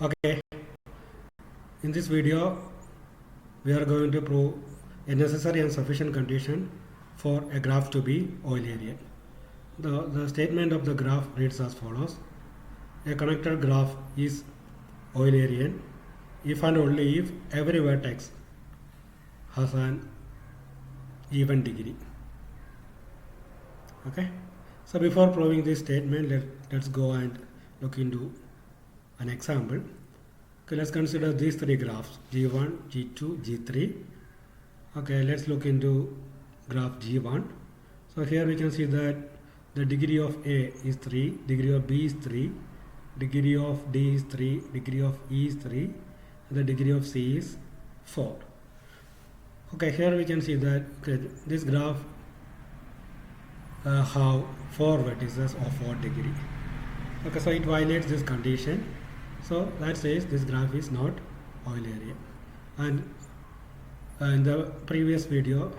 Okay, in this video we are going to prove a necessary and sufficient condition for a graph to be Eulerian. The statement of the graph reads as follows. A connected graph is Eulerian if and only if every vertex has an even degree. Okay, so before proving this statement, let's go and look into an example. Okay, let's consider these three graphs, G1, G2, G3. Okay, let's look into graph G1. So here we can see that the degree of A is 3, degree of B is 3, degree of D is 3, degree of E is 3, and the degree of C is 4. Okay, here we can see that this graph have 4 vertices of 4 degree. Okay, so it violates this condition. So that says this graph is not Eulerian. And in the previous video,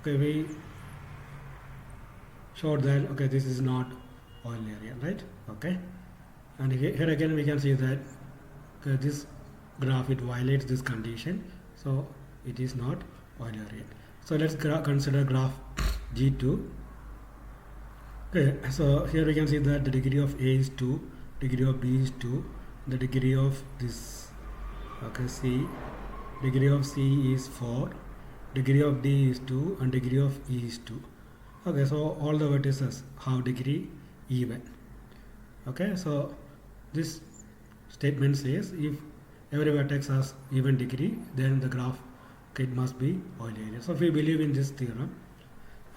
okay, we showed that this is not Eulerian, right? Okay, and here again we can see that this graph, it violates this condition, so it is not Eulerian. So let's consider graph G2. Okay, so here we can see that the degree of A is 2, degree of B is 2, the degree of this C, degree of C is 4, degree of D is 2, and degree of E is 2. Okay, so all the vertices have degree even. Okay, so this statement says if every vertex has even degree, then the graph, it must be Eulerian. So if we believe in this theorem,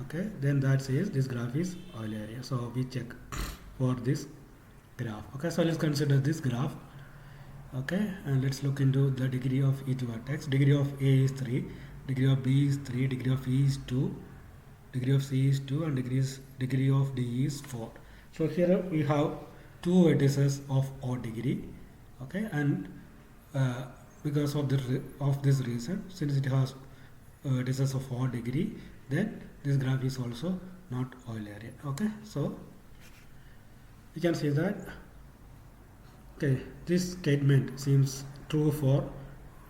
okay, then that says this graph is Eulerian. So we check for this graph. Okay, so let's consider this graph. Okay, and let's look into the degree of each vertex. Degree of A is 3, degree of B is 3, degree of E is 2, degree of C is 2, and degree of D is 4. So here we have 2 vertices of odd degree. Okay, and because of this reason, since it has vertices of odd degree, then this graph is also not Eulerian. Okay, so you can see that this statement seems true for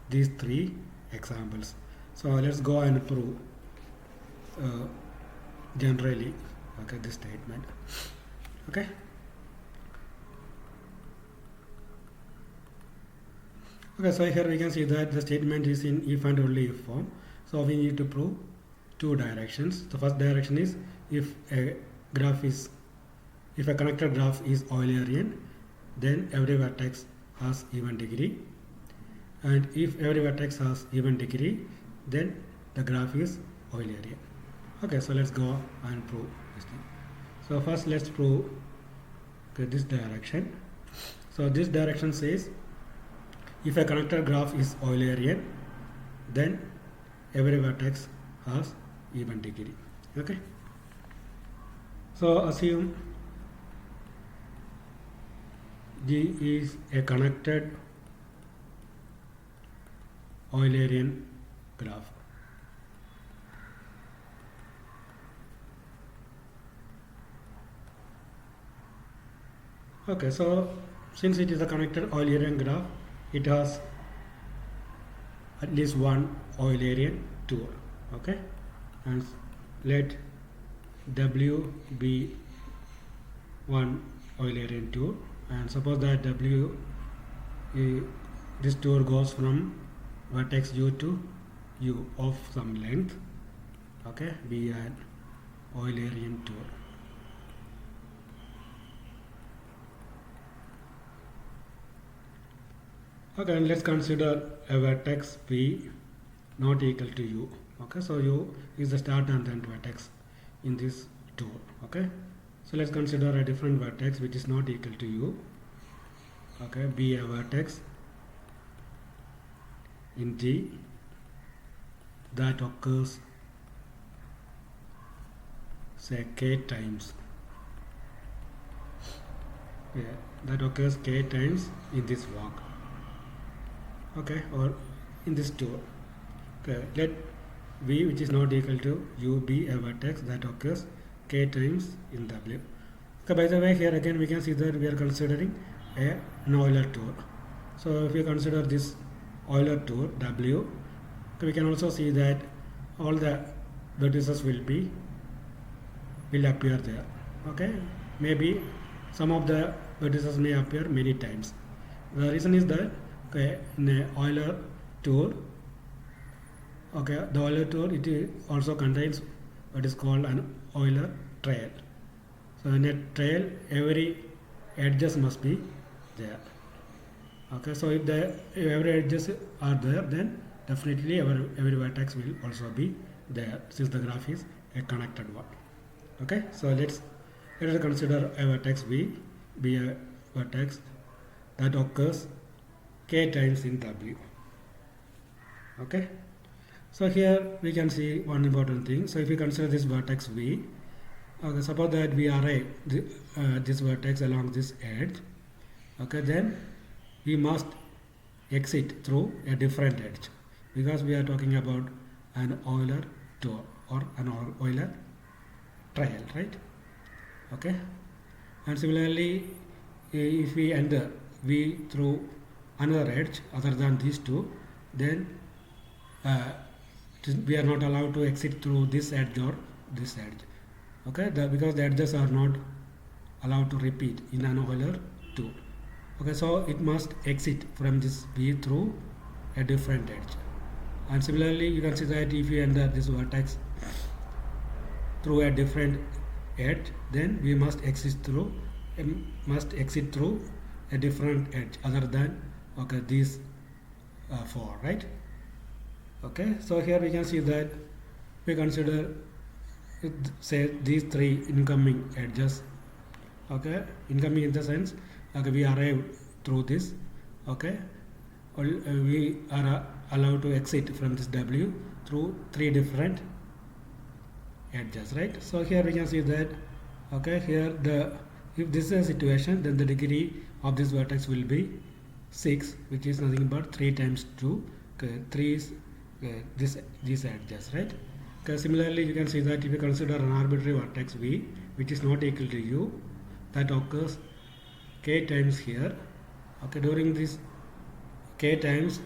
these 3 examples. So let's go and prove generally this statement. Okay, so here we can see that the statement is in if and only if form. So we need to prove 2 directions. The first direction is if a connected graph is Eulerian, then every vertex has even degree, and if every vertex has even degree, then the graph is Eulerian. Okay, so let's go and prove this thing. So first let's prove this direction. So this direction says if a connected graph is Eulerian, then every vertex has even degree. Okay, so assume G is a connected Eulerian graph. Okay, so since it is a connected Eulerian graph, it has at least one Eulerian tour. Okay, and let W be one Eulerian tour, and suppose that this tour goes from vertex U to U of some length. Okay, be an Eulerian tour. Okay, and let's consider a vertex P not equal to U. Okay, so U is the start and end vertex in this tour. Okay, so let's consider a different vertex which is not equal to U. Okay, be a vertex in G that occurs say k times. That occurs k times in this walk. Okay, or in this tour. Okay, let V, which is not equal to U, be a vertex that occurs k times in W. Okay, by the way, here again we can see that we are considering an Euler tour. So if you consider this Euler tour W, we can also see that all the vertices will appear there. Okay, maybe some of the vertices may appear many times. The reason is that, okay, in a Euler tour, okay, the Euler tour, it also contains what is called an Euler trail. So in a trail, every edges must be there. Okay, so if every edges are there, then definitely every vertex will also be there, since the graph is a connected one. Okay, so let us consider a vertex V be a vertex that occurs k times in W. Okay, so here we can see one important thing. So if we consider this vertex V, okay, suppose that we array this vertex along this edge, okay, then we must exit through a different edge, because we are talking about an Euler tour or an Euler trail, right? Okay, and similarly, if we enter V through another edge other than these two, then we are not allowed to exit through this edge or this edge. Okay, because the edges are not allowed to repeat in an Euler tour. Okay, so it must exit from this V through a different edge. And similarly, you can see that if you enter this vertex through a different edge, then we must exit through a different edge other than, okay, these four, right? Okay, so here we can see that we consider say these three incoming edges. Okay, incoming in the sense, okay, we arrive through this. Okay, we are allowed to exit from this W through three different edges, right? So here we can see that, okay, here if this is a situation, then the degree of this vertex will be 6, which is nothing but 3 times 2. Okay, 3 is these edges, right? Okay, similarly, you can see that if you consider an arbitrary vertex V, which is not equal to U, that occurs k times here. Okay, during this k times,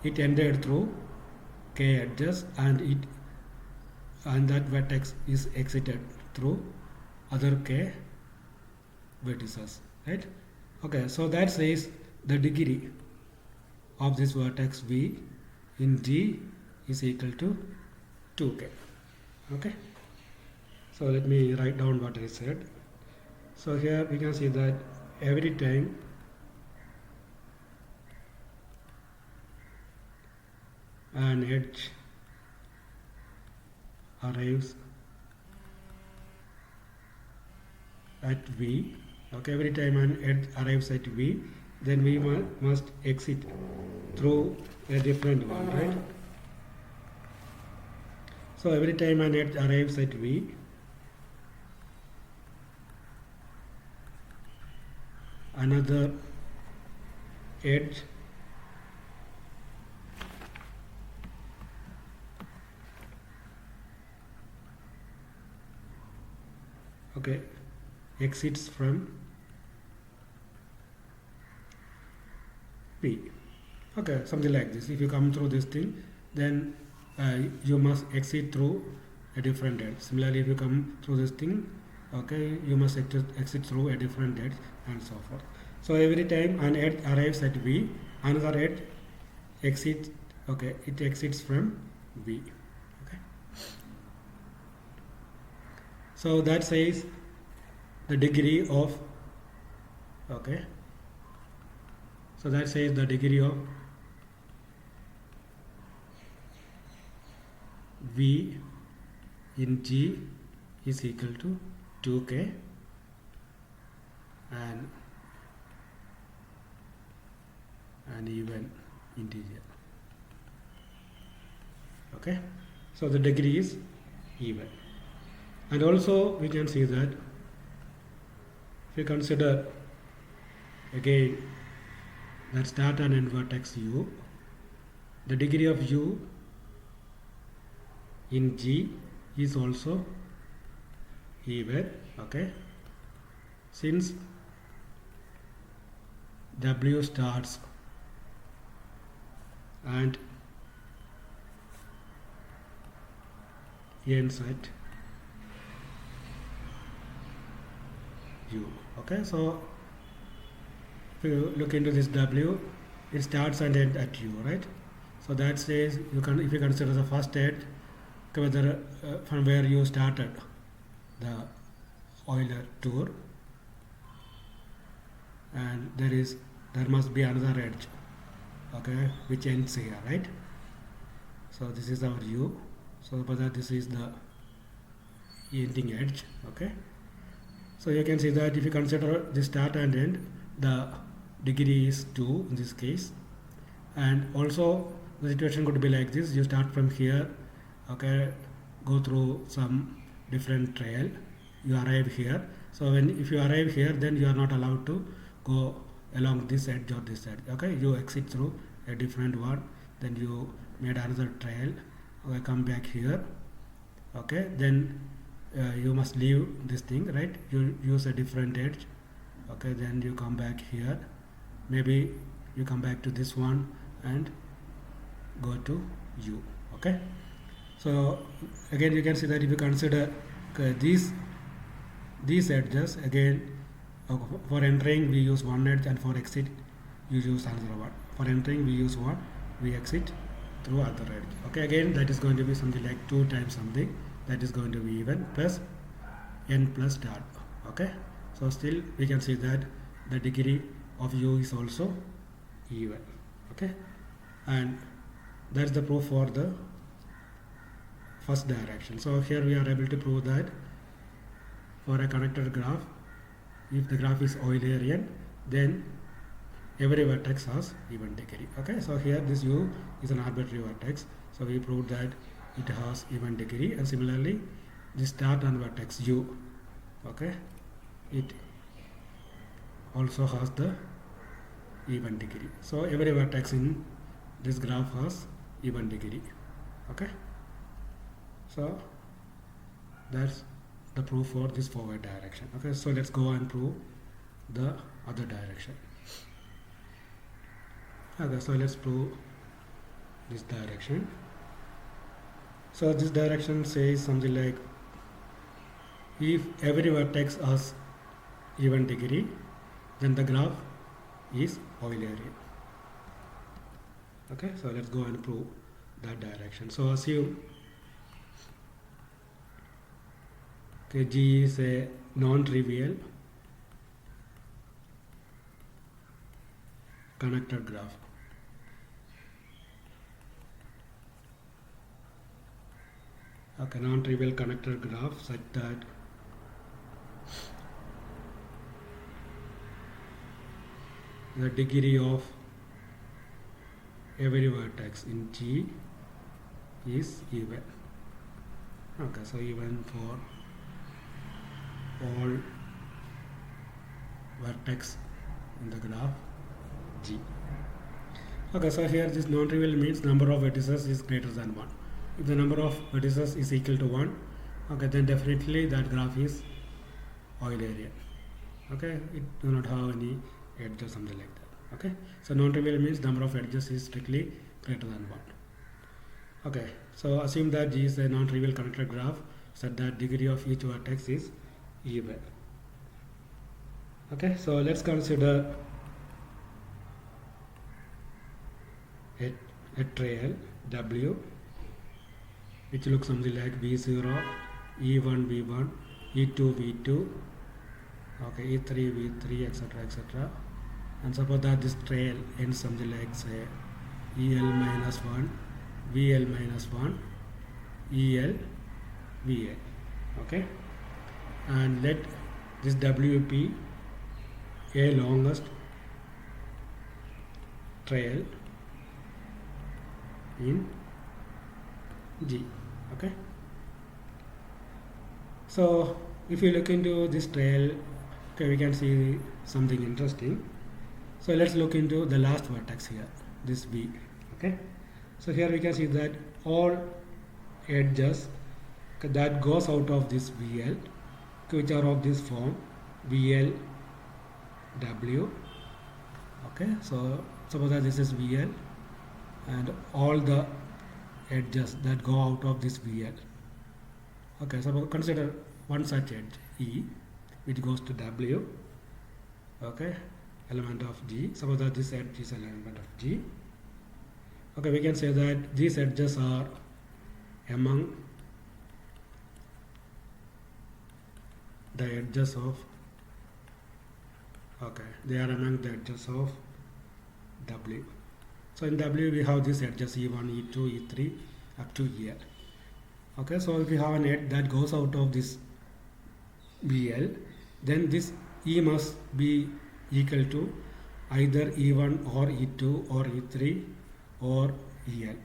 it ended through k edges, and that vertex is exited through other k vertices, right? Okay, so that says the degree of this vertex V in G is equal to 2k. Okay, so let me write down what I said. So here we can see that every time an edge arrives at V, okay, every time an edge arrives at V, then we must exit through a different one, right? So every time an edge arrives at V, another edge okay exits from P. Okay, something like this. If you come through this thing, then you must exit through a different edge. Similarly, if you come through this thing, okay, you must exit through a different edge, and so forth. So every time an edge arrives at V, another edge exits. Okay, it exits from V. Okay. So that says the degree of. Okay. So that says the degree of V in G is equal to 2k, and an even integer. Okay, so the degree is even. And also we can see that if we consider again that start and end vertex U, the degree of U in G is also even. Okay, since W starts and ends at U. Okay, so if you look into this W, it starts and ends at U, right? So that says you can, if you consider the first edge, whether from where you started the Euler tour, and there must be another edge, okay, which ends here, right? So this is our U. So whether this is the ending edge, okay. So you can see that if you consider the start and end, the degree is 2 in this case, and also the situation could be like this: you start from here, okay, go through some different trail, you arrive here. So if you arrive here, then you are not allowed to go along this edge or this edge, okay. You exit through a different one, then you made another trail, okay, come back here, okay, then you must leave this thing, right? You use a different edge, okay, then you come back here, maybe you come back to this one and go to U, okay. So again you can see that if you consider these edges, again for entering we use one edge, and for exit you use another one. For entering we use one, we exit through other edge, okay. Again that is going to be something like 2 times something, that is going to be even, plus n plus dot, okay. So still we can see that the degree of U is also even, okay. And that's the proof for the first direction. So here we are able to prove that for a connected graph, if the graph is Eulerian, then every vertex has even degree, okay. So here this U is an arbitrary vertex, so we proved that it has even degree, and similarly this start and vertex U, okay, it also has the even degree. So every vertex in this graph has even degree, okay. So that's the proof for this forward direction, okay. So let's go and prove the other direction, okay. So let's prove this direction. So this direction says something like, if every vertex has even degree, then the graph is Eulerian, okay. So let's go and prove that direction. So assume, okay, G is a non-trivial connected graph, okay, non-trivial connected graph such that the degree of every vertex in G is even, okay. So even for all vertex in the graph G, okay. So here this non-trivial means number of vertices is greater than 1. If the number of vertices is equal to 1, okay, then definitely that graph is Eulerian, okay. It do not have any edge or something like that, okay. So non-trivial means number of edges is strictly greater than 1, okay. So assume that G is a non-trivial connected graph such that degree of each vertex is even, okay. So let's consider a trail W which looks something like V0, E1, V1, E2, V2, okay, E3, V3, etc., etc. And suppose that this trail ends something like, say, EL minus 1, VL minus 1, EL, VL, okay. And let this WP a longest trail in G, okay. So if you look into this trail, okay, we can see something interesting. So let's look into the last vertex here, this V, okay. So here we can see that all edges, okay, that goes out of this VL, okay, which are of this form VL W, Okay, so suppose that this is VL and all the edges that go out of this VL. Okay, so consider one such edge E which goes to W. Okay, element of G. Suppose that this edge is an element of G. Okay, we can say that these edges are among the edges of, okay, they are among the edges of W. So in W we have these edges E1, E2, E3 up to here. Okay, so if we have an edge that goes out of this VL, then this E must be equal to either E1 or E2 or E3 or EL.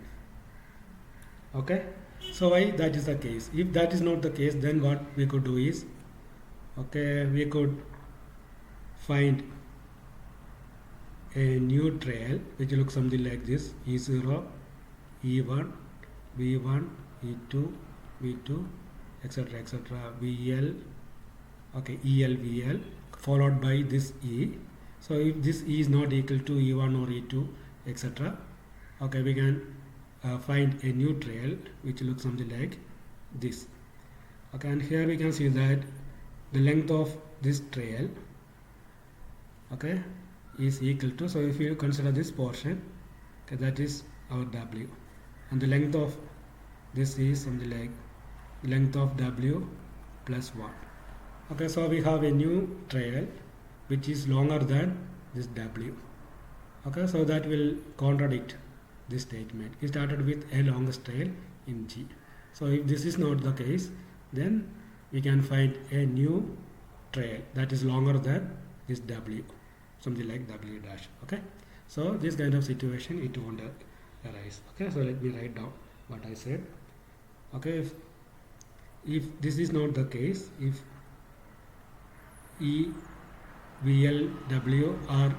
Okay, so why that is the case? If that is not the case, then what we could do is, okay, we could find a new trail which looks something like this: E0, E1, V1, E2, V2, etc., VL, okay, EL, VL, followed by this E. So if this E is not equal to E1 or E2, etc., okay, we can find a new trail which looks something like this. Okay, and here we can see that the length of this trail, okay, is equal to, so if you consider this portion, okay, that is our W, and the length of this is something like length of W plus 1. Okay, so we have a new trail which is longer than this W. Okay, so that will contradict this statement. It started with a longest trail in G. So if this is not the case, then we can find a new trail that is longer than this W, something like W dash. Okay, so this kind of situation it won't arise. Okay, so let me write down what I said. Okay, if this is not the case, if E, VL, W are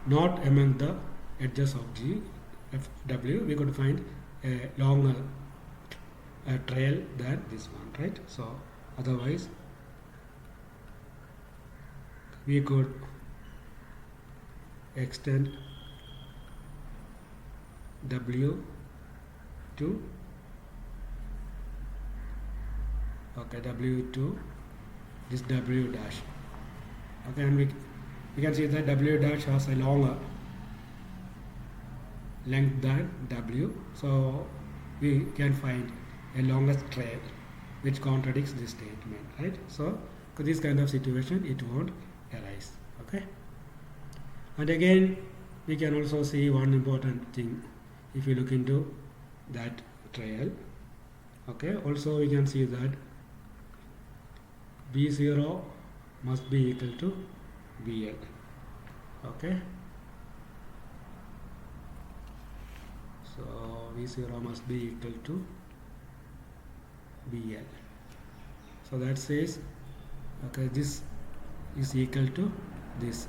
not among the edges of G, F, W, we could find a longer trail than this one, right? So otherwise we could extend W to, okay, W to this W dash. Okay, and we can see that W dash has a longer length than W, so we can find a longest trail which contradicts this statement, right? So for this kind of situation it won't arise. Okay, and again we can also see one important thing if you look into that trail. Okay, also we can see that V0 must be equal to VL. Okay, so V0 must be equal to VL. So that says, okay, this is equal to this,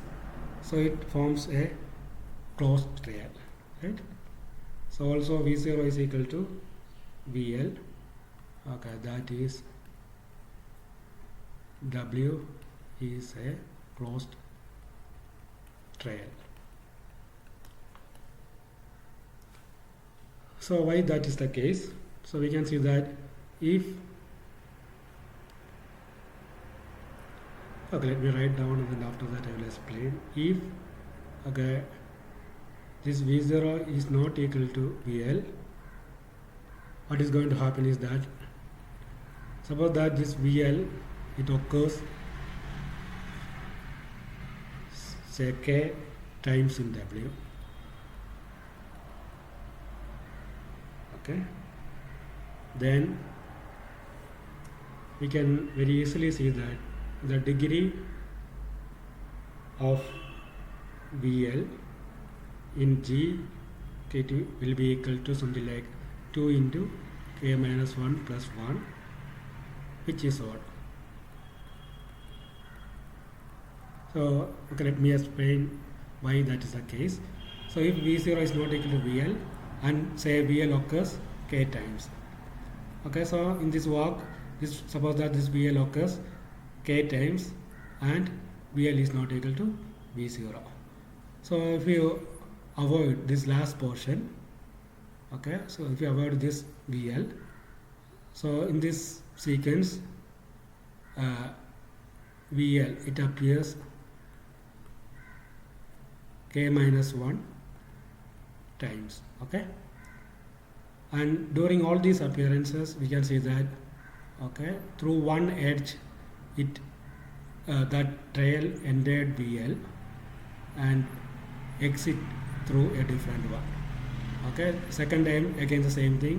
so it forms a closed trail, right? So also V0 is equal to VL. Okay, that is W is a closed trail. So why that is the case? So we can see that if, okay, let me write down and then after that I will explain. If, okay, this V0 is not equal to VL, what is going to happen is that, suppose that this VL, it occurs say K times in W. Okay, then we can very easily see that the degree of VL in G K2 will be equal to something like 2 into K minus 1 plus 1, which is what? So okay, let me explain why that is the case. So if V0 is not equal to VL and say VL occurs K times, okay, so in this walk, this, suppose that this VL occurs K times and VL is not equal to V0. So if you avoid this last portion, okay, so if you avoid this VL, so in this sequence VL, it appears k minus 1 times, okay, and during all these appearances we can see that, okay, through one edge it that trail entered VL and exit through a different one, okay. Second time again the same thing,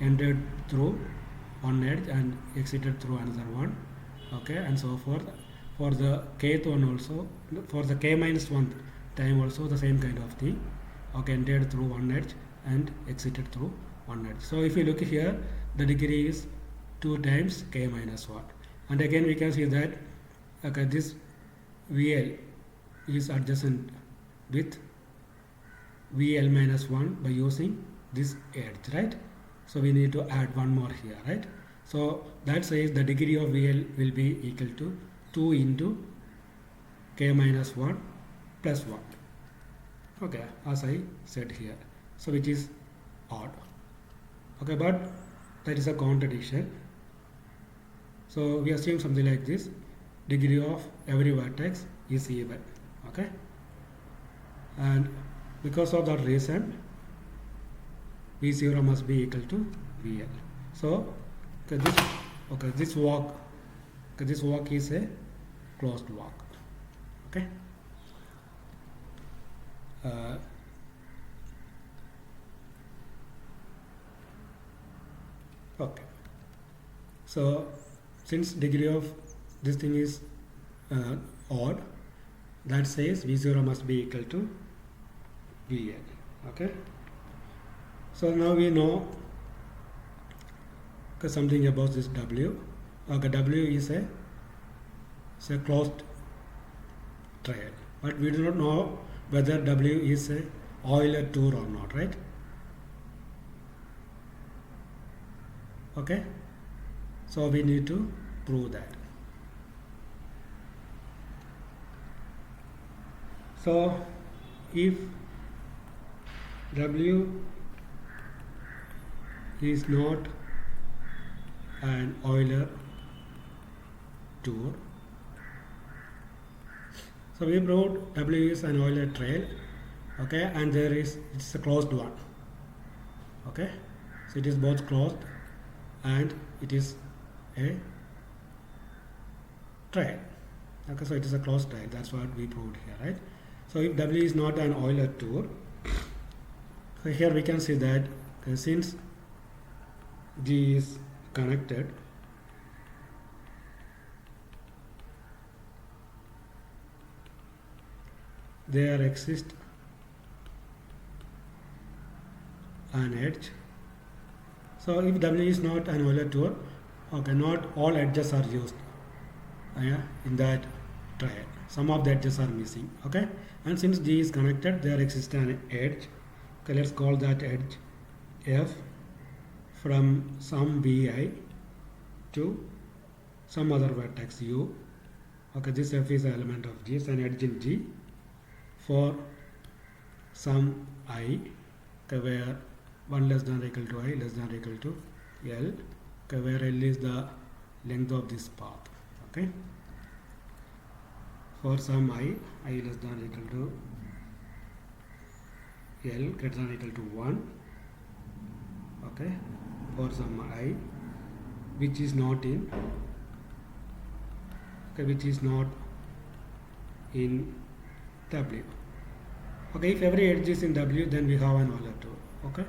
entered through one edge and exited through another one, okay, and so forth. For the kth one also, for the k minus 1 time also the same kind of thing, okay, entered through one edge and exited through one edge. So if you look here, the degree is 2 times k minus 1, and again we can see that, okay, this VL is adjacent with VL minus 1 by using this edge, right? So we need to add one more here, right? So that says the degree of VL will be equal to 2 into k minus 1 plus 1, okay, as I said here, so which is odd, okay, but that is a contradiction. So we assume something like this: degree of every vertex is even, okay, and because of that reason V0 must be equal to VL. So this walk, this walk is a closed walk, okay. Okay, so since degree of this thing is odd, that says V0 must be equal to VL, okay. So now we know something about this W. Okay, W is a closed trail, but we do not know whether W is a Euler tour or not, right? Okay, so we need to prove that. So if W is not an Euler tour, so we proved W is an Euler trail, okay, and it's a closed one, okay, so it is both closed and it is a trail, okay, so it is a closed trail. That's what we proved here, right? So if W is not an Euler tour, so here we can see that, okay, since G is connected, there exists an edge. So if W is not an Euler tour, okay, not all edges are used in that trail. Some of the edges are missing, okay, and since G is connected, there exists an edge. Okay, let's call that edge F from some Vi to some other vertex U. Okay, this F is an element of G, it's an edge in G for some I, okay, where 1 less than or equal to I less than or equal to L, okay, where L is the length of this path, okay, for some I less than or equal to L greater than or equal to 1, okay, for some I which is not in, okay, which is not in W. Okay, if every edge is in W, then we have an Euler tour, okay.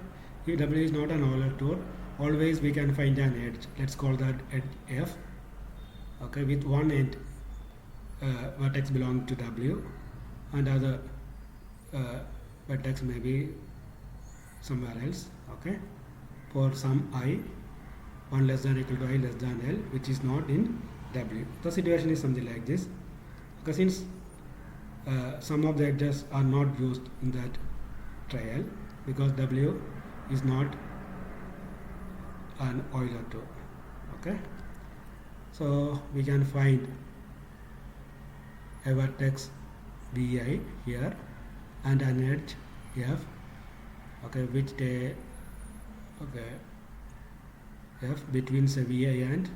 If W is not an Euler tour, always we can find an edge. Let's call that edge F, okay, with one end vertex belonging to W and other vertex may be somewhere else, okay, for some I 1 less than or equal to I less than L which is not in W. The situation is something like this, okay, since some of the edges are not used in that trial because W is not an Euler tour, okay. So we can find a vertex Vi here and an edge F, okay, which they, okay, F between say Vi and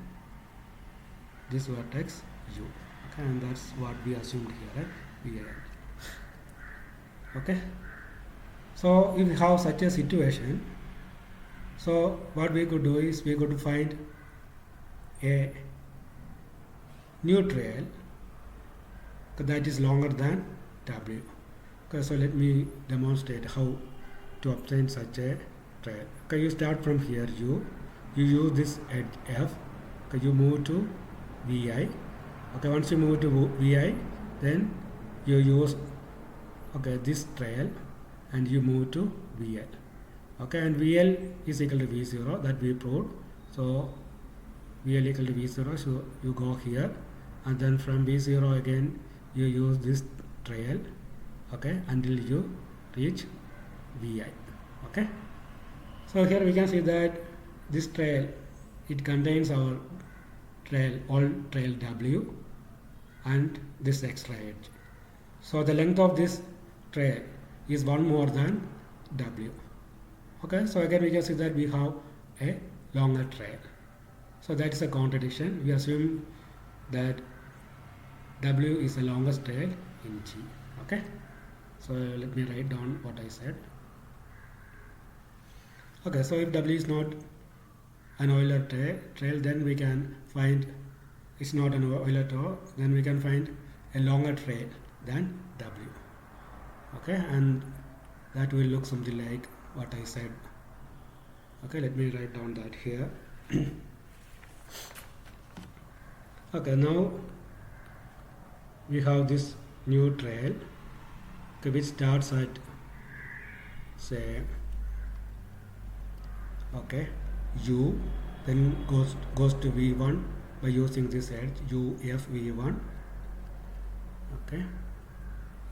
this vertex U, okay, and that's what we assumed here, right? Vi and, okay. So if we have such a situation, so what we could do is we could find a new trail that is longer than W. Okay, so let me demonstrate how to obtain such a trail. Okay, you start from here U, you use this edge F, okay, you move to Vi. Okay, once you move to Vi, then you use, okay, this trail and you move to VL. Okay, and VL is equal to V0, that we proved. So VL equal to V0, so you go here, and then from V0 again you use this trail, okay, until you reach Vi. Okay, so here we can see that this trail, it contains our trail, all trail W and this extra edge. So the length of this trail is one more than W. Okay, so again we can see that we have a longer trail. So that is a contradiction. We assume that W is the longest trail in G. Okay, so let me write down what I said. Okay, so if W is not an Euler trail, then we can find it's not an Euler trail, then we can find a longer trail than W. Okay, and that will look something like what I said. Okay, let me write down that here. Okay, now we have this new trail, okay, which starts at say, okay, U, then goes to V1 by using this edge U F V1. Okay,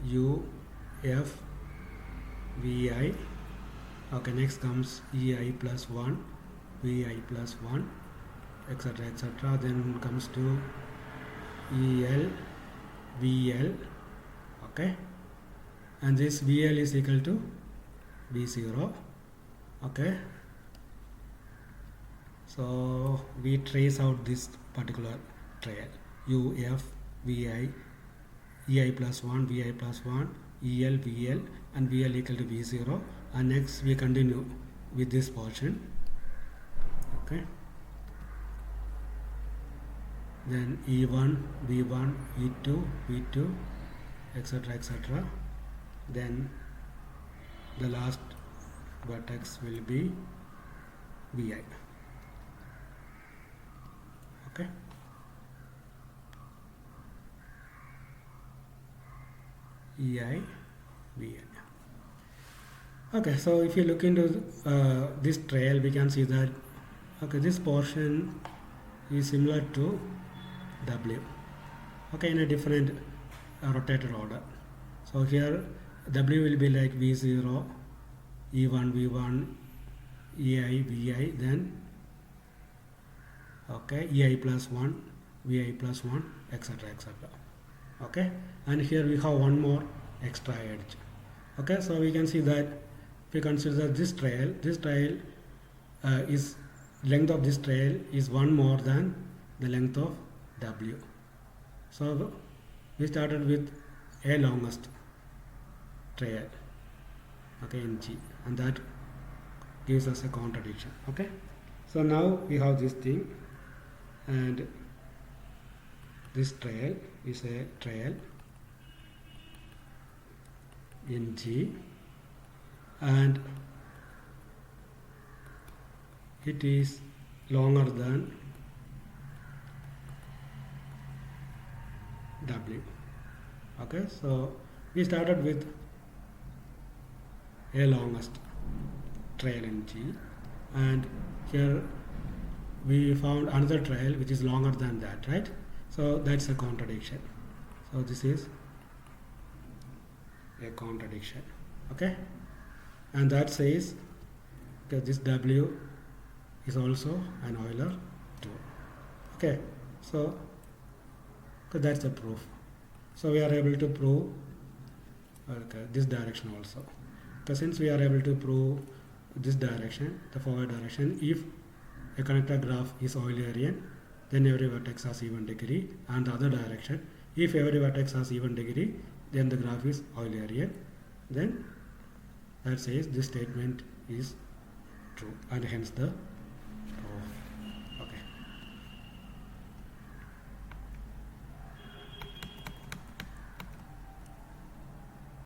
U F Vi. Okay, next comes Ei plus 1, Vi plus 1, etc., etc. Then comes to El, VL. Okay, and this VL is equal to V0. Okay, so we trace out this particular trail U F Vi, Ei plus 1, Vi plus 1, El, VL, and VL equal to V0, and next we continue with this portion. Okay, then E1, V1, E2, V2, etc., etc. Then the last vertex will be Vi. Okay, Ei, Vi. Okay, so if you look into this trail, we can see that, okay, this portion is similar to W, okay, in a different rotated order. So here W will be like V0, E1, V1, Ei, Vi, then okay, Ei plus 1, Vi plus 1, etc., etc. Okay, and here we have one more extra edge. Okay, so we can see that if we consider this trail is length of this trail is one more than the length of W. So we started with a longest trail, okay, in G, and that gives us a contradiction. Okay, so now we have this thing, and this trail is a trail in G, and it is longer than W. Okay, so we started with a longest trail in G, and here we found another trail which is longer than that, right? So that's a contradiction. So this is a contradiction. Okay, and that says that this W is also an Euler tool. Okay, so that's the proof. So we are able to prove okay, this direction also. Because since we are able to prove this direction, the forward direction, if a connector graph is Eulerian, then every vertex has even degree, and the other direction, if every vertex has even degree, then the graph is Eulerian. Then that says this statement is true, and hence the